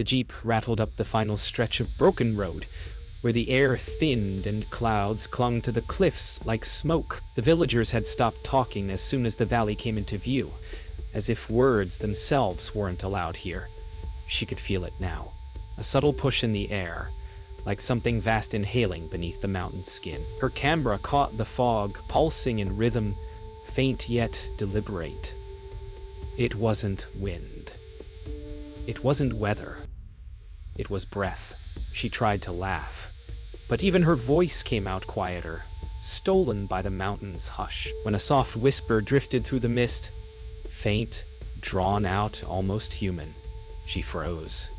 The jeep rattled up the final stretch of broken road, where the air thinned and clouds clung to the cliffs like smoke. The villagers had stopped talking as soon as the valley came into view, as if words themselves weren't allowed here. She could feel it now, a subtle push in the air, like something vast inhaling beneath the mountain's skin. Her camera caught the fog, pulsing in rhythm, faint yet deliberate. It wasn't wind. It wasn't weather. It was breath. She tried to laugh, but even her voice came out quieter, stolen by the mountain's hush. When a soft whisper drifted through the mist, faint, drawn out, almost human, she froze.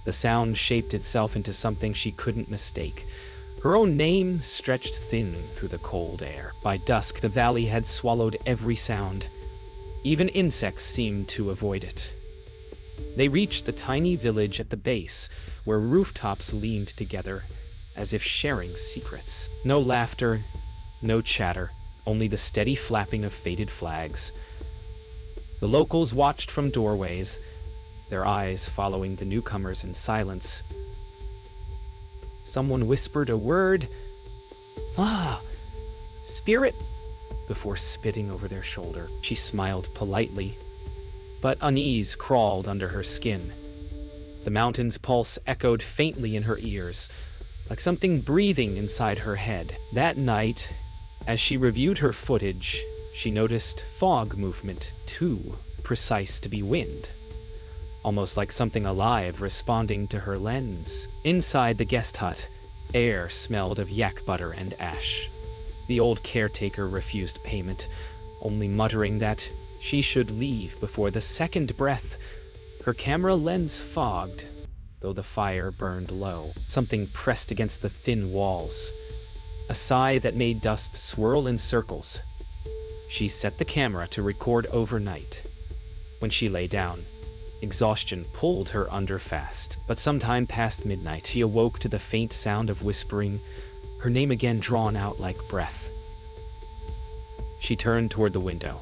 The sound shaped itself into something she couldn't mistake. Her own name stretched thin through the cold air. By dusk, the valley had swallowed every sound. Even insects seemed to avoid it. They reached the tiny village at the base, where rooftops leaned together, as if sharing secrets. No laughter, no chatter, only the steady flapping of faded flags. The locals watched from doorways, their eyes following the newcomers in silence. Someone whispered a word, "Ah, spirit," before spitting over their shoulder. She smiled politely, but unease crawled under her skin. The mountain's pulse echoed faintly in her ears, like something breathing inside her head. That night, as she reviewed her footage, she noticed fog movement, too precise to be wind, almost like something alive responding to her lens. Inside the guest hut, air smelled of yak butter and ash. The old caretaker refused payment, only muttering that she should leave before the second breath. Her camera lens fogged, though the fire burned low. Something pressed against the thin walls, a sigh that made dust swirl in circles. She set the camera to record overnight. When she lay down, exhaustion pulled her under fast. But sometime past midnight, she awoke to the faint sound of whispering, her name again drawn out like breath. She turned toward the window.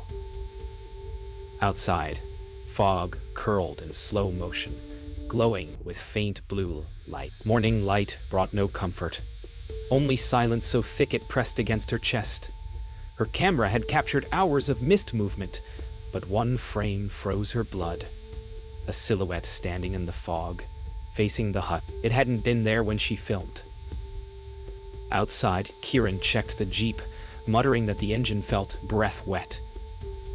Outside, fog curled in slow motion, glowing with faint blue light. Morning light brought no comfort, only silence so thick it pressed against her chest. Her camera had captured hours of mist movement, but one frame froze her blood. A silhouette standing in the fog, facing the hut. It hadn't been there when she filmed. Outside, Kieran checked the jeep, muttering that the engine felt breath wet.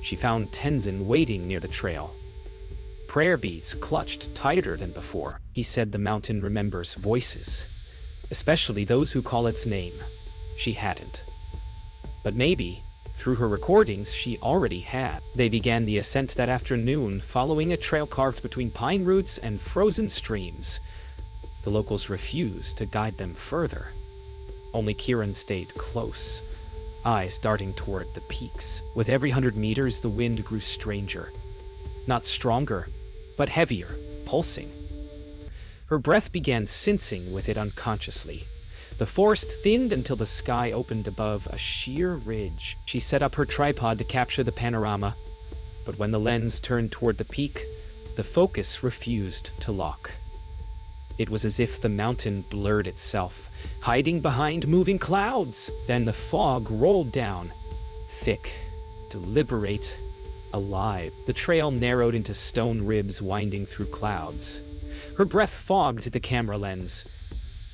She found Tenzin waiting near the trail. Prayer beads clutched tighter than before. He said the mountain remembers voices, especially those who call its name. She hadn't. But maybe, through her recordings, she already had. They began the ascent that afternoon, following a trail carved between pine roots and frozen streams. The locals refused to guide them further. Only Kieran stayed close, eyes darting toward the peaks. With every 100 meters, the wind grew stranger. Not stronger, but heavier, pulsing. Her breath began sensing with it unconsciously. The forest thinned until the sky opened above a sheer ridge. She set up her tripod to capture the panorama, but when the lens turned toward the peak, the focus refused to lock. It was as if the mountain blurred itself, hiding behind moving clouds. Then the fog rolled down, thick, deliberate, alive. The trail narrowed into stone ribs winding through clouds. Her breath fogged the camera lens,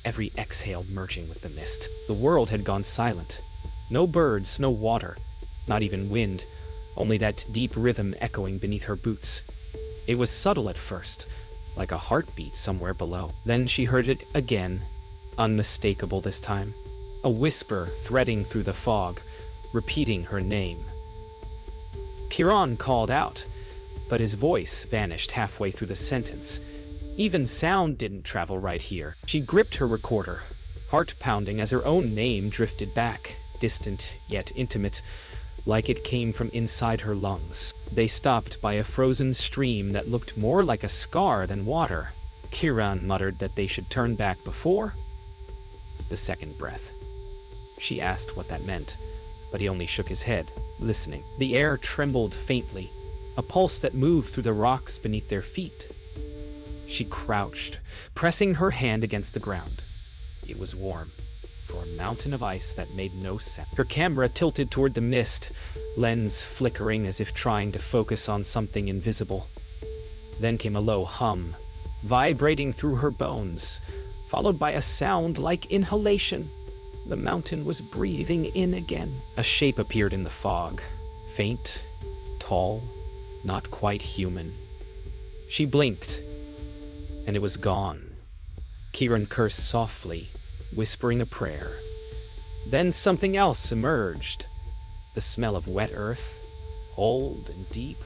every exhale merging with the mist. The world had gone silent. No birds, no water, not even wind, only that deep rhythm echoing beneath her boots. It was subtle at first, like a heartbeat somewhere below. Then she heard it again, unmistakable this time. A whisper threading through the fog, repeating her name. Kieran called out, but his voice vanished halfway through the sentence. Even sound didn't travel right here. She gripped her recorder, heart pounding as her own name drifted back, distant yet intimate, like it came from inside her lungs. They stopped by a frozen stream that looked more like a scar than water. Kieran muttered that they should turn back before the second breath. She asked what that meant, but he only shook his head, listening. The air trembled faintly, a pulse that moved through the rocks beneath their feet. She crouched, pressing her hand against the ground. It was warm, for a mountain of ice that made no sense. Her camera tilted toward the mist, lens flickering as if trying to focus on something invisible. Then came a low hum, vibrating through her bones, followed by a sound like inhalation. The mountain was breathing in again. A shape appeared in the fog, faint, tall, not quite human. She blinked, and it was gone. Kieran cursed softly, whispering a prayer. Then something else emerged. The smell of wet earth, old and deep,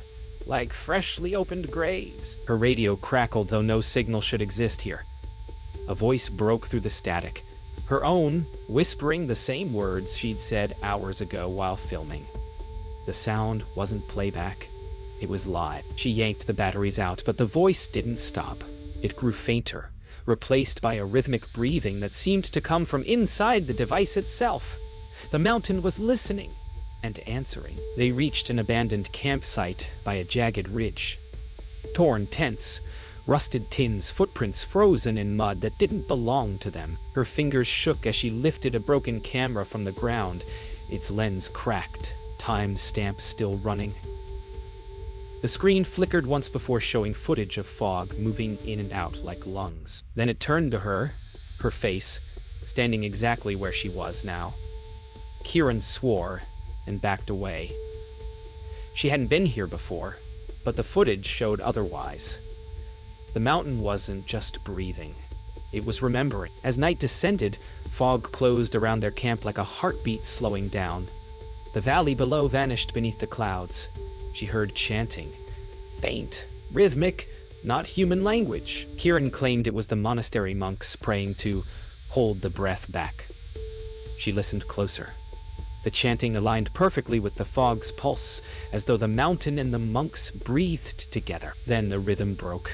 like freshly opened graves. Her radio crackled, though no signal should exist here. A voice broke through the static, her own, whispering the same words she'd said hours ago while filming. The sound wasn't playback, it was live. She yanked the batteries out, but the voice didn't stop. It grew fainter, replaced by a rhythmic breathing that seemed to come from inside the device itself. The mountain was listening and answering. They reached an abandoned campsite by a jagged ridge. Torn tents, rusted tins, footprints frozen in mud that didn't belong to them. Her fingers shook as she lifted a broken camera from the ground. Its lens cracked, time stamp still running. The screen flickered once before showing footage of fog moving in and out like lungs. Then it turned to her face, standing exactly where she was now. Kieran swore and backed away. She hadn't been here before, but the footage showed otherwise. The mountain wasn't just breathing, it was remembering. As night descended, fog closed around their camp like a heartbeat slowing down. The valley below vanished beneath the clouds. She heard chanting, faint, rhythmic, not human language. Kieran claimed it was the monastery monks praying to hold the breath back. She listened closer. The chanting aligned perfectly with the fog's pulse, as though the mountain and the monks breathed together. Then the rhythm broke.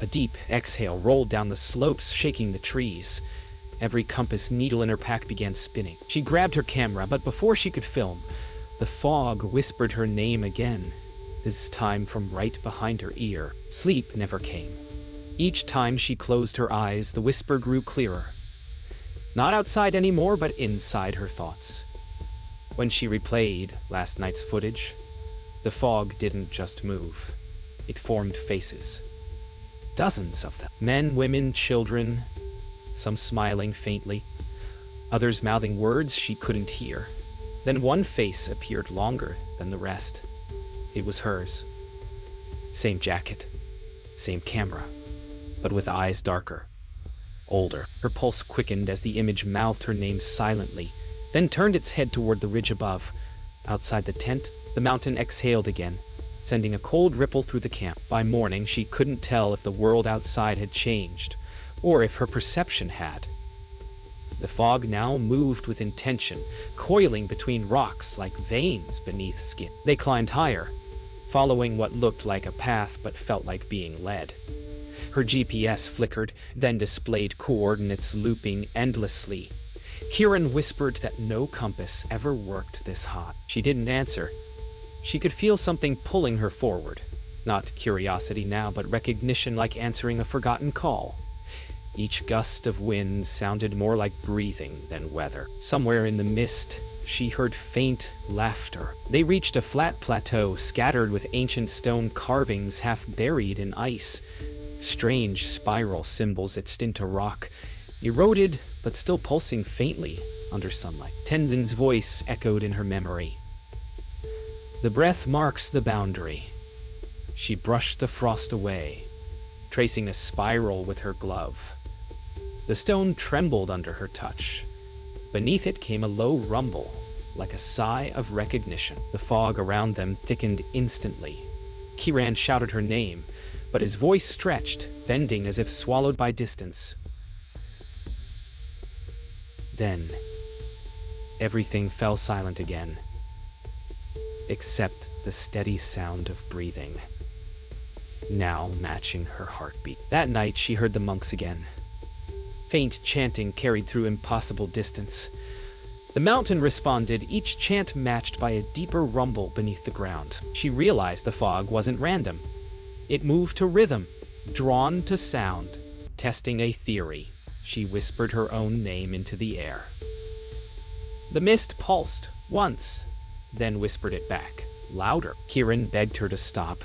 A deep exhale rolled down the slopes, shaking the trees. Every compass needle in her pack began spinning. She grabbed her camera, but before she could film, the fog whispered her name again, this time from right behind her ear. Sleep never came. Each time she closed her eyes, the whisper grew clearer. Not outside anymore, but inside her thoughts. When she replayed last night's footage, the fog didn't just move. It formed faces. Dozens of them. Men, women, children, some smiling faintly, others mouthing words she couldn't hear. Then one face appeared longer than the rest. It was hers. Same jacket, same camera, but with eyes darker, older. Her pulse quickened as the image mouthed her name silently, then turned its head toward the ridge above. Outside the tent, the mountain exhaled again, sending a cold ripple through the camp. By morning, she couldn't tell if the world outside had changed, or if her perception had. The fog now moved with intention, coiling between rocks like veins beneath skin. They climbed higher, following what looked like a path but felt like being led. Her GPS flickered, then displayed coordinates looping endlessly. Kieran whispered that no compass ever worked this hot. She didn't answer. She could feel something pulling her forward. Not curiosity now, but recognition, like answering a forgotten call. Each gust of wind sounded more like breathing than weather. Somewhere in the mist, she heard faint laughter. They reached a flat plateau scattered with ancient stone carvings half buried in ice. Strange spiral symbols etched into rock, eroded but still pulsing faintly under sunlight. Tenzin's voice echoed in her memory. The breath marks the boundary. She brushed the frost away, tracing a spiral with her glove. The stone trembled under her touch. Beneath it came a low rumble, like a sigh of recognition. The fog around them thickened instantly. Kieran shouted her name, but his voice stretched, bending as if swallowed by distance. Then, everything fell silent again, except the steady sound of breathing, now matching her heartbeat. That night, she heard the monks again. Faint chanting carried through impossible distance. The mountain responded, each chant matched by a deeper rumble beneath the ground. She realized the fog wasn't random. It moved to rhythm, Drawn to sound, testing a theory, she whispered her own name into the air. The mist pulsed once, then whispered it back, louder. Kieran begged her to stop,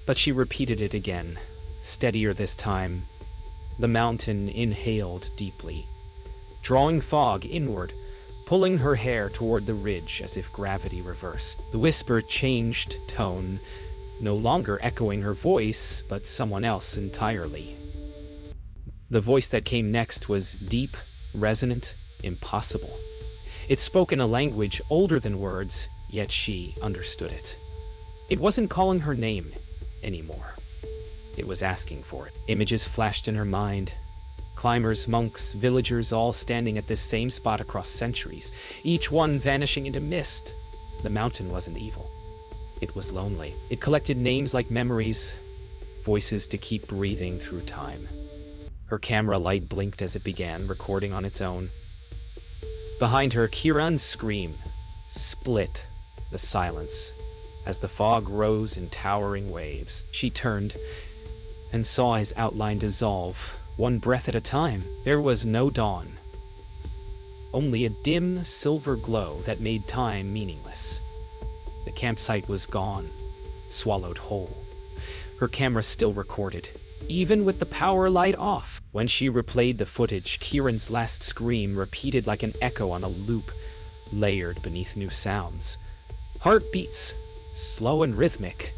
but she repeated it again, steadier this time. The mountain inhaled deeply, drawing fog inward, pulling her hair toward the ridge as if gravity reversed. The whisper changed tone, no longer echoing her voice, but someone else entirely. The voice that came next was deep, resonant, impossible. It spoke in a language older than words, yet she understood it. It wasn't calling her name anymore. It was asking for it. Images flashed in her mind. Climbers, monks, villagers, all standing at this same spot across centuries, each one vanishing into mist. The mountain wasn't evil. It was lonely. It collected names like memories, voices to keep breathing through time. Her camera light blinked as it began recording on its own. Behind her, Kieran's scream split the silence as the fog rose in towering waves. She turned and saw his outline dissolve, one breath at a time. There was no dawn, only a dim silver glow that made time meaningless. The campsite was gone, swallowed whole. Her camera still recorded, even with the power light off. When she replayed the footage, Kieran's last scream repeated like an echo on a loop, layered beneath new sounds. Heartbeats, slow and rhythmic,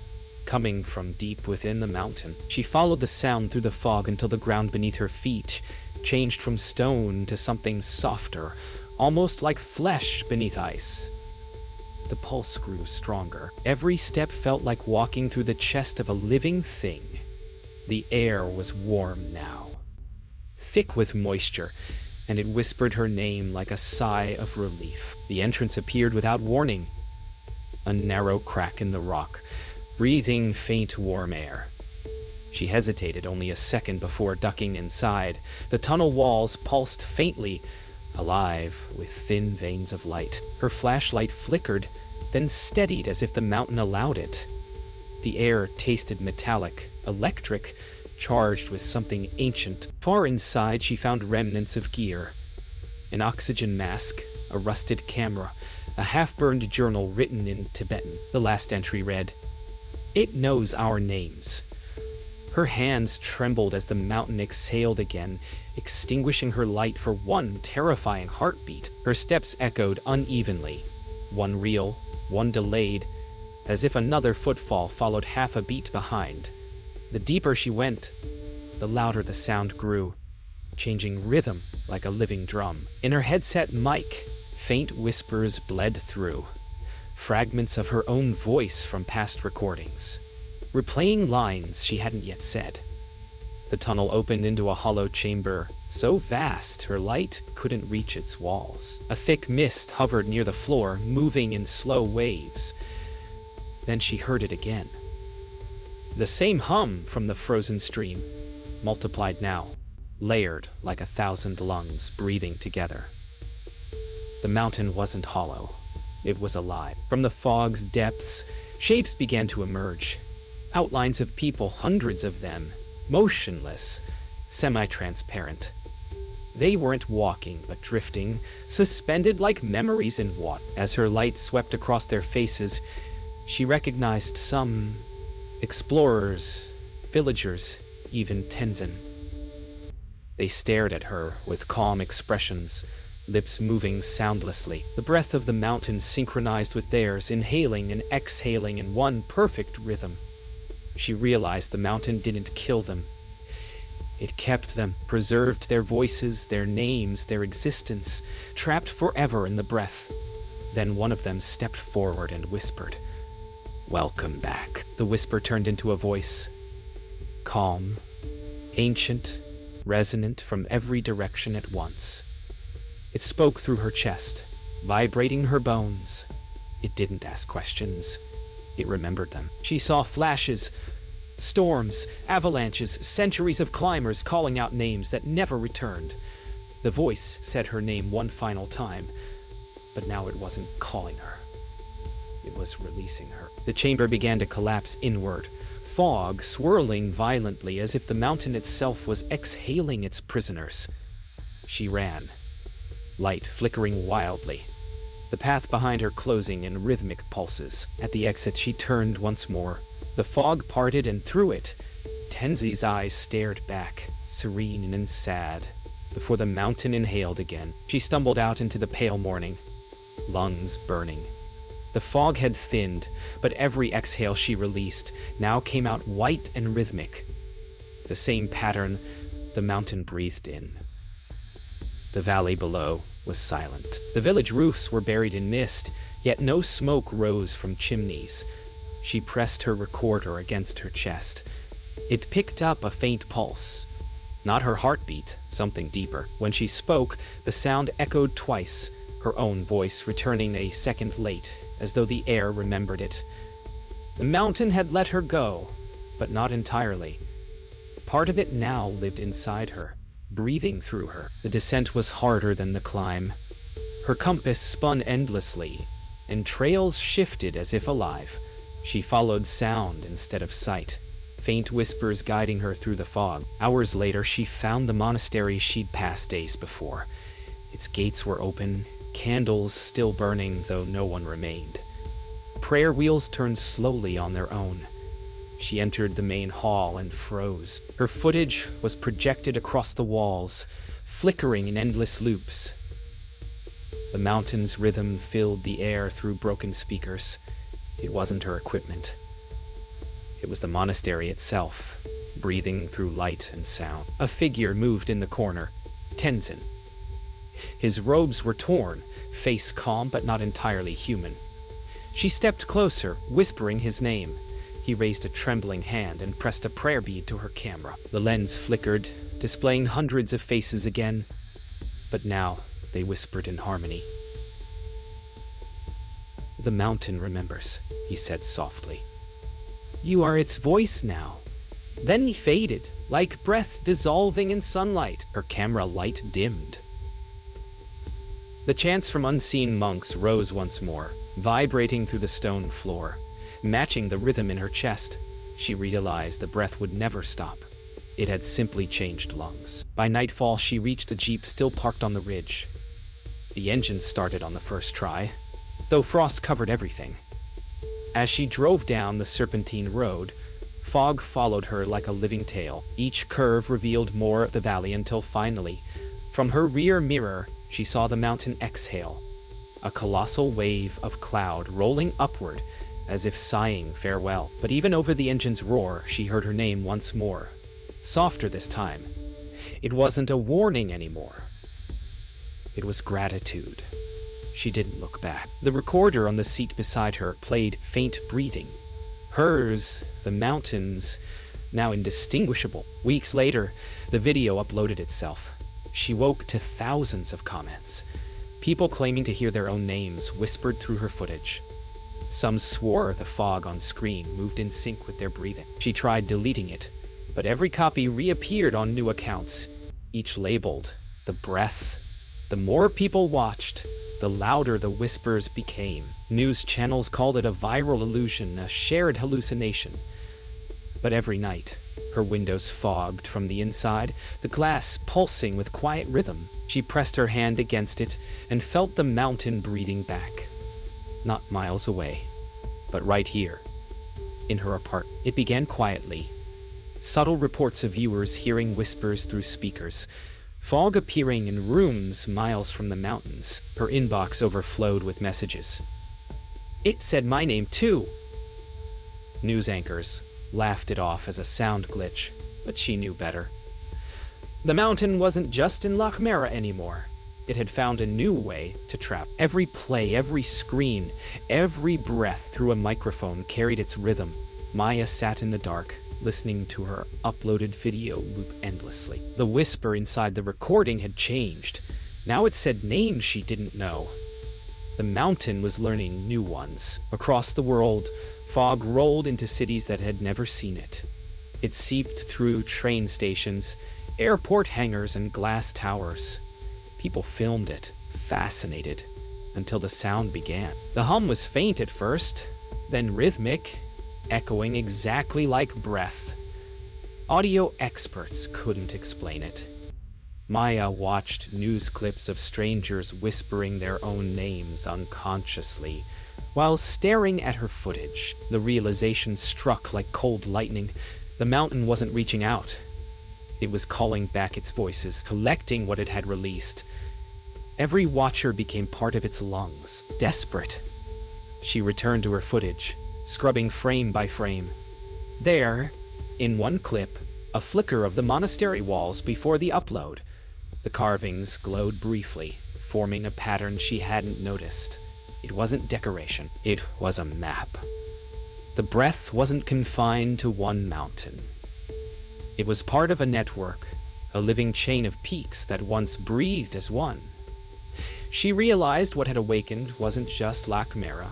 coming from deep within the mountain. She followed the sound through the fog until the ground beneath her feet changed from stone to something softer, almost like flesh beneath ice. The pulse grew stronger. Every step felt like walking through the chest of a living thing. The air was warm now, thick with moisture, and it whispered her name like a sigh of relief. The entrance appeared without warning, a narrow crack in the rock, breathing faint warm air. She hesitated only a second before ducking inside. The tunnel walls pulsed faintly, alive with thin veins of light. Her flashlight flickered, then steadied as if the mountain allowed it. The air tasted metallic, electric, charged with something ancient. Far inside, she found remnants of gear. An oxygen mask, a rusted camera, a half-burned journal written in Tibetan. The last entry read, "It knows our names." Her hands trembled as the mountain exhaled again, extinguishing her light for one terrifying heartbeat. Her steps echoed unevenly, one real, one delayed, as if another footfall followed half a beat behind. The deeper she went, the louder the sound grew, changing rhythm like a living drum. In her headset mic, faint whispers bled through, fragments of her own voice from past recordings, replaying lines she hadn't yet said. The tunnel opened into a hollow chamber, so vast her light couldn't reach its walls. A thick mist hovered near the floor, moving in slow waves. Then she heard it again. The same hum from the frozen stream, multiplied now, layered like 1,000 lungs breathing together. The mountain wasn't hollow. It was alive. From the fog's depths, shapes began to emerge. Outlines of people, hundreds of them, motionless, semi-transparent. They weren't walking, but drifting, suspended like memories in water. As her light swept across their faces, she recognized some explorers, villagers, even Tenzin. They stared at her with calm expressions, lips moving soundlessly. The breath of the mountain synchronized with theirs, inhaling and exhaling in one perfect rhythm. She realized the mountain didn't kill them. It kept them, preserved their voices, their names, their existence, trapped forever in the breath. Then one of them stepped forward and whispered, "Welcome back." The whisper turned into a voice, calm, ancient, resonant from every direction at once. It spoke through her chest, vibrating her bones. It didn't ask questions. It remembered them. She saw flashes, storms, avalanches, centuries of climbers calling out names that never returned. The voice said her name one final time, but now it wasn't calling her. It was releasing her. The chamber began to collapse inward, fog swirling violently as if the mountain itself was exhaling its prisoners. She ran, light flickering wildly, the path behind her closing in rhythmic pulses. At the exit, she turned once more. The fog parted, and through it, Tenzi's eyes stared back, serene and sad, before the mountain inhaled again. She stumbled out into the pale morning, lungs burning. The fog had thinned, but every exhale she released now came out white and rhythmic. The same pattern the mountain breathed in. The valley below was silent. The village roofs were buried in mist, yet no smoke rose from chimneys. She pressed her recorder against her chest. It picked up a faint pulse. Not her heartbeat, something deeper. When she spoke, the sound echoed twice, her own voice returning a second late, as though the air remembered it. The mountain had let her go, but not entirely. Part of it now lived inside her, breathing through her. The descent was harder than the climb. Her compass spun endlessly, and trails shifted as if alive. She followed sound instead of sight, faint whispers guiding her through the fog. Hours later, she found the monastery she'd passed days before. Its gates were open, candles still burning, though no one remained. Prayer wheels turned slowly on their own. She entered the main hall and froze. Her footage was projected across the walls, flickering in endless loops. The mountain's rhythm filled the air through broken speakers. It wasn't her equipment. It was the monastery itself, breathing through light and sound. A figure moved in the corner, Tenzin. His robes were torn, face calm but not entirely human. She stepped closer, whispering his name. He raised a trembling hand and pressed a prayer bead to her camera. The lens flickered, displaying hundreds of faces again, but now they whispered in harmony. "The mountain remembers," he said softly. "You are its voice now." Then he faded, like breath dissolving in sunlight. Her camera light dimmed. The chants from unseen monks rose once more, vibrating through the stone floor. Matching the rhythm in her chest, she realized the breath would never stop. It had simply changed lungs. By nightfall, she reached the jeep still parked on the ridge. The engine started on the first try, though frost covered everything. As she drove down the serpentine road, fog followed her like a living tale. Each curve revealed more of the valley until finally, from her rear mirror, she saw the mountain exhale, a colossal wave of cloud rolling upward as if sighing farewell. But even over the engine's roar, she heard her name once more, softer this time. It wasn't a warning anymore. It was gratitude. She didn't look back. The recorder on the seat beside her played faint breathing. Hers, the mountain's, now indistinguishable. Weeks later, the video uploaded itself. She woke to thousands of comments. People claiming to hear their own names whispered through her footage. Some swore the fog on screen moved in sync with their breathing. She tried deleting it, but every copy reappeared on new accounts, each labeled "The Breath." The more people watched, the louder the whispers became. News channels called it a viral illusion, a shared hallucination. But every night, her windows fogged from the inside, the glass pulsing with quiet rhythm. She pressed her hand against it and felt the mountain breathing back. Not miles away, but right here, in her apartment. It began quietly. Subtle reports of viewers hearing whispers through speakers. Fog appearing in rooms miles from the mountains. Her inbox overflowed with messages. "It said my name too." News anchors laughed it off as a sound glitch, but she knew better. The mountain wasn't just in Lochmera anymore. It had found a new way to travel. Every play, every screen, every breath through a microphone carried its rhythm. Maya sat in the dark, listening to her uploaded video loop endlessly. The whisper inside the recording had changed. Now it said names she didn't know. The mountain was learning new ones. Across the world, fog rolled into cities that had never seen it. It seeped through train stations, airport hangars, and glass towers. People filmed it, fascinated, until the sound began. The hum was faint at first, then rhythmic, echoing exactly like breath. Audio experts couldn't explain it. Maya watched news clips of strangers whispering their own names unconsciously, while staring at her footage. The realization struck like cold lightning. The mountain wasn't reaching out. It was calling back its voices, collecting what it had released. Every watcher became part of its lungs. Desperate, she returned to her footage, scrubbing frame by frame. There, in one clip, a flicker of the monastery walls before the upload. The carvings glowed briefly, forming a pattern she hadn't noticed. It wasn't decoration, it was a map. The breath wasn't confined to one mountain. It was part of a network, a living chain of peaks that once breathed as one. She realized what had awakened wasn't just Lac Mera,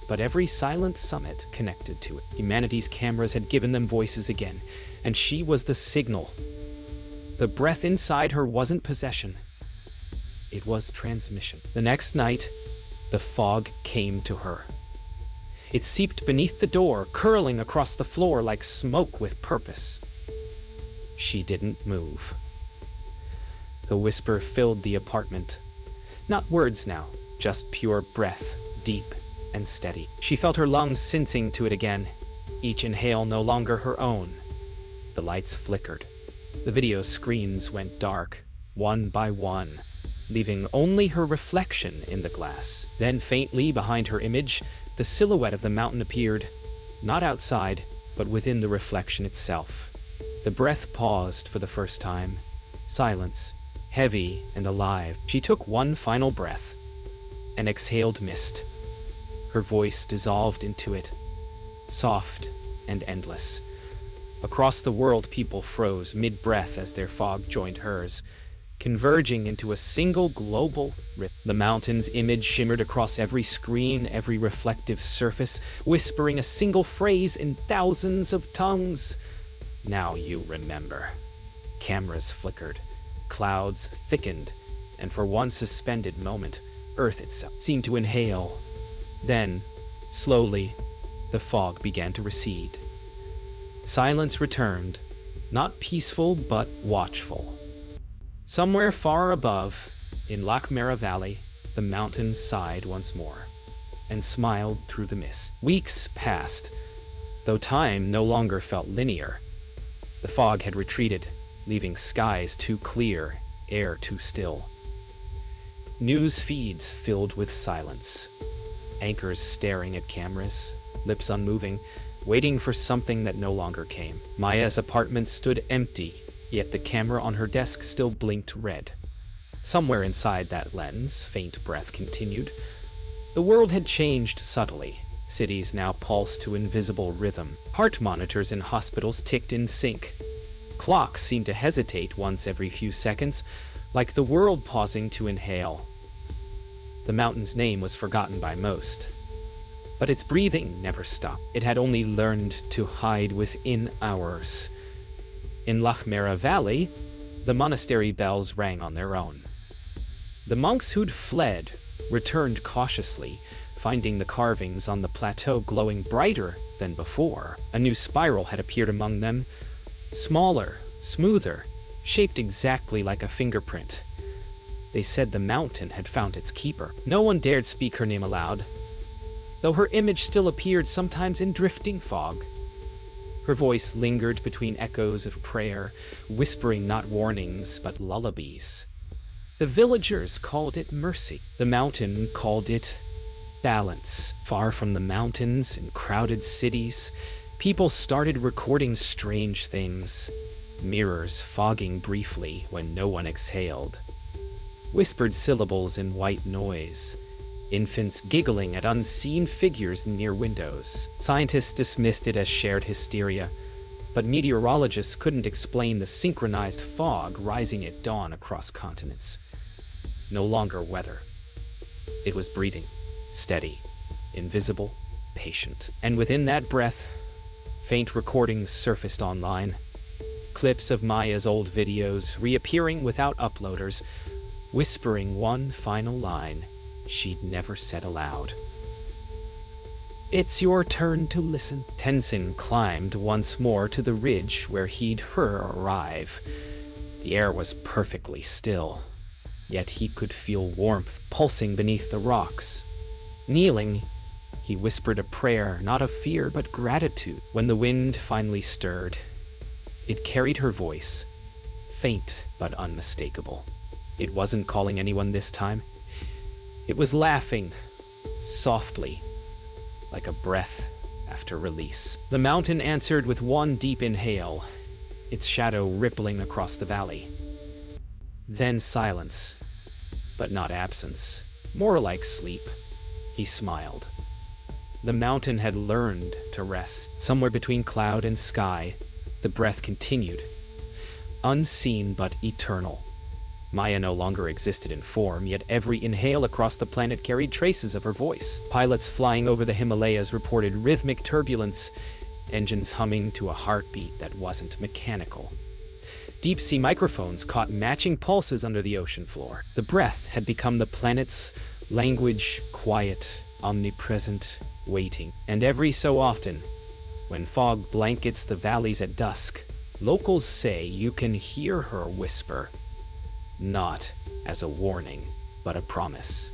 but every silent summit connected to it. Humanity's cameras had given them voices again, and she was the signal. The breath inside her wasn't possession. It was transmission. The next night, the fog came to her. It seeped beneath the door, curling across the floor like smoke with purpose. She didn't move. The whisper filled the apartment. Not words now, just pure breath, deep and steady. She felt her lungs sensing to it again, each inhale no longer her own. The lights flickered. The video screens went dark, one by one, leaving only her reflection in the glass. Then faintly behind her image, the silhouette of the mountain appeared, not outside, but within the reflection itself. The breath paused for the first time. Silence, heavy and alive. She took one final breath and exhaled mist. Her voice dissolved into it, soft and endless. Across the world, people froze mid-breath as their fog joined hers, converging into a single global rhythm. The mountain's image shimmered across every screen, every reflective surface, whispering a single phrase in thousands of tongues. Now you remember. Cameras flickered, clouds thickened, and for one suspended moment, Earth itself seemed to inhale. Then, slowly, the fog began to recede. Silence returned, not peaceful but watchful. Somewhere far above, in Lac Mera Valley, the mountain sighed once more and smiled through the mist. Weeks passed, though time no longer felt linear. The fog had retreated, leaving skies too clear, air too still. News feeds filled with silence. Anchors staring at cameras, lips unmoving, waiting for something that no longer came. Maya's apartment stood empty, yet the camera on her desk still blinked red. Somewhere inside that lens, faint breath continued. The world had changed subtly. Cities now pulsed to invisible rhythm. Heart monitors in hospitals ticked in sync. Clocks seemed to hesitate once every few seconds, like the world pausing to inhale. The mountain's name was forgotten by most, but its breathing never stopped. It had only learned to hide within ours. In Lac Mera Valley, the monastery bells rang on their own. The monks who'd fled returned cautiously, finding the carvings on the plateau glowing brighter than before. A new spiral had appeared among them, smaller, smoother, shaped exactly like a fingerprint. They said the mountain had found its keeper. No one dared speak her name aloud, though her image still appeared sometimes in drifting fog. Her voice lingered between echoes of prayer, whispering not warnings but lullabies. The villagers called it mercy. The mountain called it balance. Far from the mountains, in crowded cities, people started recording strange things. Mirrors fogging briefly when no one exhaled. Whispered syllables in white noise. Infants giggling at unseen figures near windows. Scientists dismissed it as shared hysteria, but meteorologists couldn't explain the synchronized fog rising at dawn across continents. No longer weather. It was breathing, steady, invisible, patient. And within that breath, faint recordings surfaced online. Clips of Maya's old videos reappearing without uploaders, whispering one final line she'd never said aloud. It's your turn to listen. Tenzin climbed once more to the ridge where he'd her arrive. The air was perfectly still, yet he could feel warmth pulsing beneath the rocks. Kneeling, he whispered a prayer, not of fear but gratitude. When the wind finally stirred, it carried her voice, faint but unmistakable. It wasn't calling anyone this time. It was laughing, softly, like a breath after release. The mountain answered with one deep inhale, its shadow rippling across the valley. Then silence, but not absence, more like sleep. He smiled. The mountain had learned to rest. Somewhere between cloud and sky, the breath continued, unseen but eternal. Maya no longer existed in form, yet every inhale across the planet carried traces of her voice. Pilots flying over the Himalayas reported rhythmic turbulence, engines humming to a heartbeat that wasn't mechanical. Deep-sea microphones caught matching pulses under the ocean floor. The breath had become the planet's language, quiet, omnipresent, waiting. And every so often, when fog blankets the valleys at dusk, locals say you can hear her whisper, not as a warning, but a promise.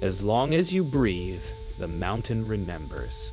As long as you breathe, the mountain remembers.